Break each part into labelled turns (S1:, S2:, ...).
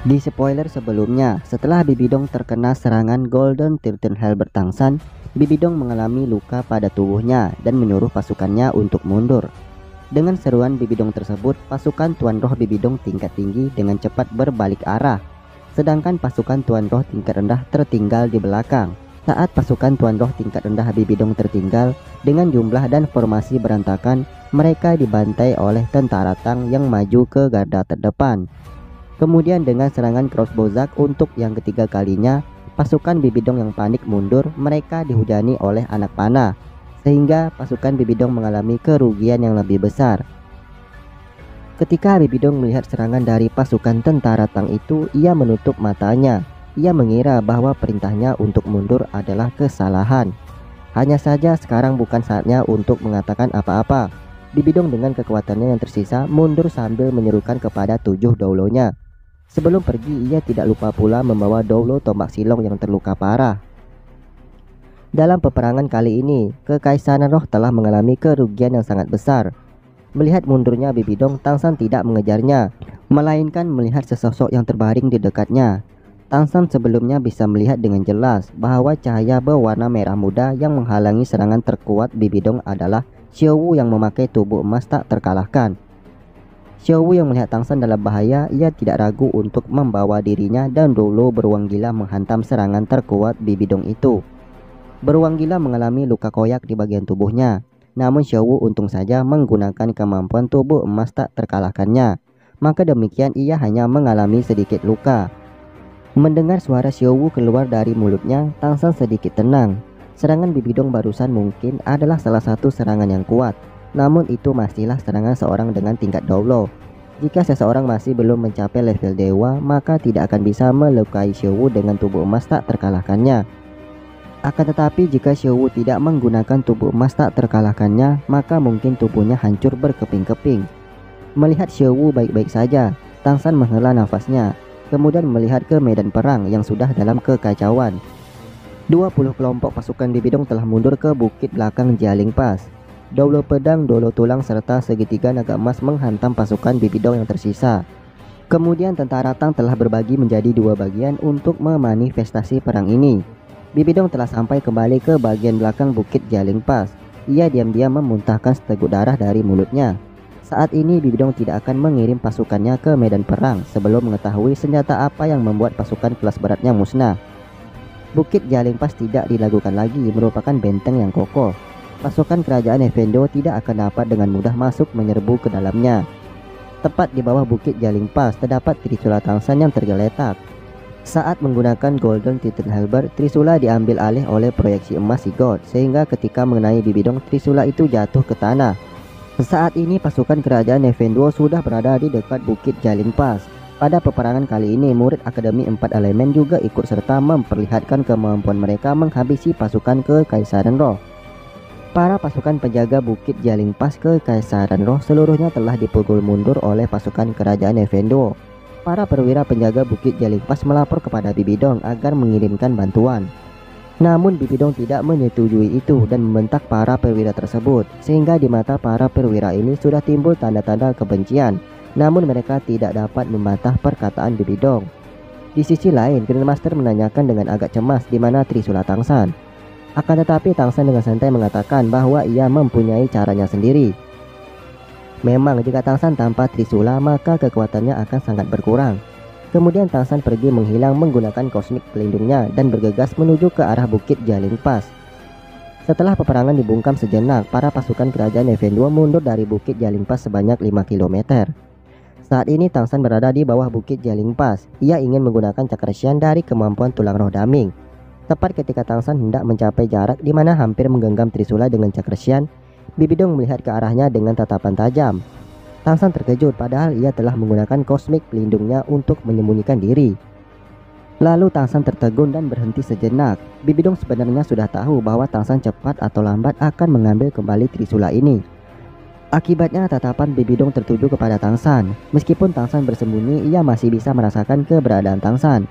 S1: Di spoiler sebelumnya, setelah Bibidong terkena serangan Golden Turtle Halberd Tangsan, Bibidong mengalami luka pada tubuhnya dan menyuruh pasukannya untuk mundur. Dengan seruan Bibidong tersebut, pasukan Tuan Roh Bibidong tingkat tinggi dengan cepat berbalik arah, sedangkan pasukan Tuan Roh tingkat rendah tertinggal di belakang. Saat pasukan Tuan Roh tingkat rendah Bibidong tertinggal dengan jumlah dan formasi berantakan, mereka dibantai oleh tentara Tang yang maju ke garda terdepan. Kemudian dengan serangan crossbow Zack untuk yang ketiga kalinya, pasukan Bibidong yang panik mundur, mereka dihujani oleh anak panah, sehingga pasukan Bibidong mengalami kerugian yang lebih besar. Ketika Bibidong melihat serangan dari pasukan tentara Tang itu, ia menutup matanya. Ia mengira bahwa perintahnya untuk mundur adalah kesalahan. Hanya saja sekarang bukan saatnya untuk mengatakan apa-apa. Bibidong dengan kekuatannya yang tersisa mundur sambil menyerukan kepada 7 doulonya. Sebelum pergi, ia tidak lupa pula membawa doulo tombak silong yang terluka parah. Dalam peperangan kali ini, Kekaisaran Roh telah mengalami kerugian yang sangat besar. Melihat mundurnya Bibidong, Tangsan tidak mengejarnya, melainkan melihat sesosok yang terbaring di dekatnya. Tangsan sebelumnya bisa melihat dengan jelas bahwa cahaya berwarna merah muda yang menghalangi serangan terkuat Bibidong adalah Xiao Wu yang memakai tubuh emas tak terkalahkan. Xiao Wu yang melihat Tangsan dalam bahaya, ia tidak ragu untuk membawa dirinya dan doulo beruang gila menghantam serangan terkuat Bibidong itu. Beruang gila mengalami luka koyak di bagian tubuhnya, namun Xiao Wu untung saja menggunakan kemampuan tubuh emas tak terkalahkannya. Maka demikian ia hanya mengalami sedikit luka. Mendengar suara Xiao Wu keluar dari mulutnya, Tangsan sedikit tenang. Serangan Bibidong barusan mungkin adalah salah satu serangan yang kuat. Namun itu masihlah serangan seorang dengan tingkat doulo. Jika seseorang masih belum mencapai level dewa, maka tidak akan bisa melukai Xiao Wu dengan tubuh emas tak terkalahkannya. Akan tetapi jika Xiao Wu tidak menggunakan tubuh emas tak terkalahkannya, maka mungkin tubuhnya hancur berkeping-keping. Melihat Xiao Wu baik-baik saja, Tangsan menghela nafasnya, kemudian melihat ke medan perang yang sudah dalam kekacauan. 20 kelompok pasukan Bibidong telah mundur ke bukit belakang Jialing Pass. Doulo pedang, doulo tulang, serta segitiga naga emas menghantam pasukan Bibidong yang tersisa. Kemudian tentara Tang telah berbagi menjadi 2 bagian untuk memanifestasi perang ini. Bibidong telah sampai kembali ke bagian belakang bukit Jialing Pass. Ia diam-diam memuntahkan seteguk darah dari mulutnya. Saat ini Bibidong tidak akan mengirim pasukannya ke medan perang sebelum mengetahui senjata apa yang membuat pasukan kelas beratnya musnah. Bukit Jialing Pass tidak diragukan lagi merupakan benteng yang kokoh. Pasukan kerajaan Effendo tidak akan dapat dengan mudah masuk menyerbu ke dalamnya. Tepat di bawah bukit Jialing Pass terdapat Trisula Tangsan yang tergeletak. Saat menggunakan Golden Turtle Halberd, Trisula diambil alih oleh proyeksi emas Sigurd, sehingga ketika mengenai Bibidong, Trisula itu jatuh ke tanah. Saat ini pasukan kerajaan Effendo sudah berada di dekat bukit Jialing Pass. Pada peperangan kali ini, murid Akademi 4 Elemen juga ikut serta memperlihatkan kemampuan mereka menghabisi pasukan Kekaisaran Roh. Para pasukan penjaga bukit Jialing Pass Kekaisaran Roh seluruhnya telah dipukul mundur oleh pasukan kerajaan Effendo. Para perwira penjaga bukit Jialing Pass melapor kepada Bibidong agar mengirimkan bantuan. Namun Bibidong tidak menyetujui itu dan membentak para perwira tersebut, sehingga di mata para perwira ini sudah timbul tanda-tanda kebencian. Namun mereka tidak dapat membantah perkataan Bibidong. Di sisi lain, Grandmaster menanyakan dengan agak cemas di mana Trisula Tangsan. Akan tetapi Tangsan dengan santai mengatakan bahwa ia mempunyai caranya sendiri. Memang jika Tangsan tanpa Trisula maka kekuatannya akan sangat berkurang. Kemudian Tangsan pergi menghilang menggunakan kosmik pelindungnya dan bergegas menuju ke arah bukit Jialing Pass. Setelah peperangan dibungkam sejenak, para pasukan kerajaan Effendo mundur dari bukit Jialing Pass sebanyak 5 km. Saat ini Tangsan berada di bawah bukit Jialing Pass. Ia ingin menggunakan Cakresian dari kemampuan tulang roh Daming. Tepat ketika Tangsan hendak mencapai jarak di mana hampir menggenggam Trisula dengan Cakresian, Bibidong melihat ke arahnya dengan tatapan tajam. Tangsan terkejut padahal ia telah menggunakan kosmik pelindungnya untuk menyembunyikan diri. Lalu Tangsan tertegun dan berhenti sejenak. Bibidong sebenarnya sudah tahu bahwa Tangsan cepat atau lambat akan mengambil kembali Trisula ini. Akibatnya tatapan Bibidong tertuju kepada Tangsan. Meskipun Tangsan bersembunyi, ia masih bisa merasakan keberadaan Tangsan.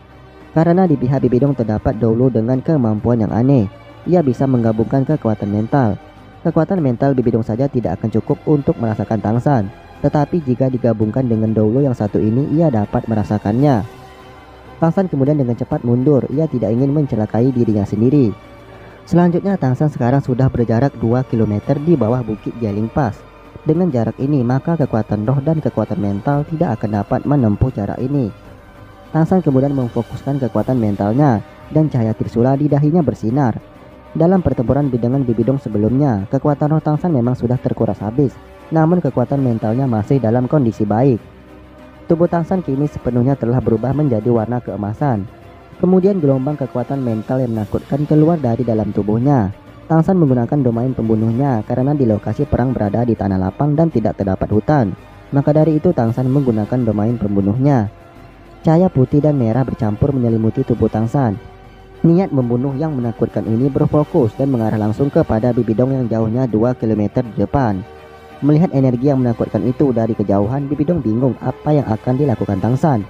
S1: Karena di pihak Bibidong terdapat doulo dengan kemampuan yang aneh. Ia bisa menggabungkan kekuatan mental. Kekuatan mental Bibidong saja tidak akan cukup untuk merasakan Tangsan. Tetapi jika digabungkan dengan doulo yang satu ini, ia dapat merasakannya. Tangsan kemudian dengan cepat mundur, ia tidak ingin mencelakai dirinya sendiri. Selanjutnya Tangsan sekarang sudah berjarak 2 km di bawah bukit Jialing Pass. Dengan jarak ini maka kekuatan roh dan kekuatan mental tidak akan dapat menempuh jarak ini. Tangsan kemudian memfokuskan kekuatan mentalnya dan cahaya Trisula di dahinya bersinar. Dalam pertempuran dengan Bibidong sebelumnya, kekuatan roh Tangsan memang sudah terkuras habis, namun kekuatan mentalnya masih dalam kondisi baik. Tubuh Tangsan kini sepenuhnya telah berubah menjadi warna keemasan. Kemudian gelombang kekuatan mental yang menakutkan keluar dari dalam tubuhnya. Tangsan menggunakan domain pembunuhnya karena di lokasi perang berada di tanah lapang dan tidak terdapat hutan. Maka dari itu Tangsan menggunakan domain pembunuhnya. Cahaya putih dan merah bercampur menyelimuti tubuh Tangsan. Niat membunuh yang menakutkan ini berfokus dan mengarah langsung kepada Bibidong yang jauhnya 2 km di depan. Melihat energi yang menakutkan itu dari kejauhan, Bibidong bingung apa yang akan dilakukan Tangsan.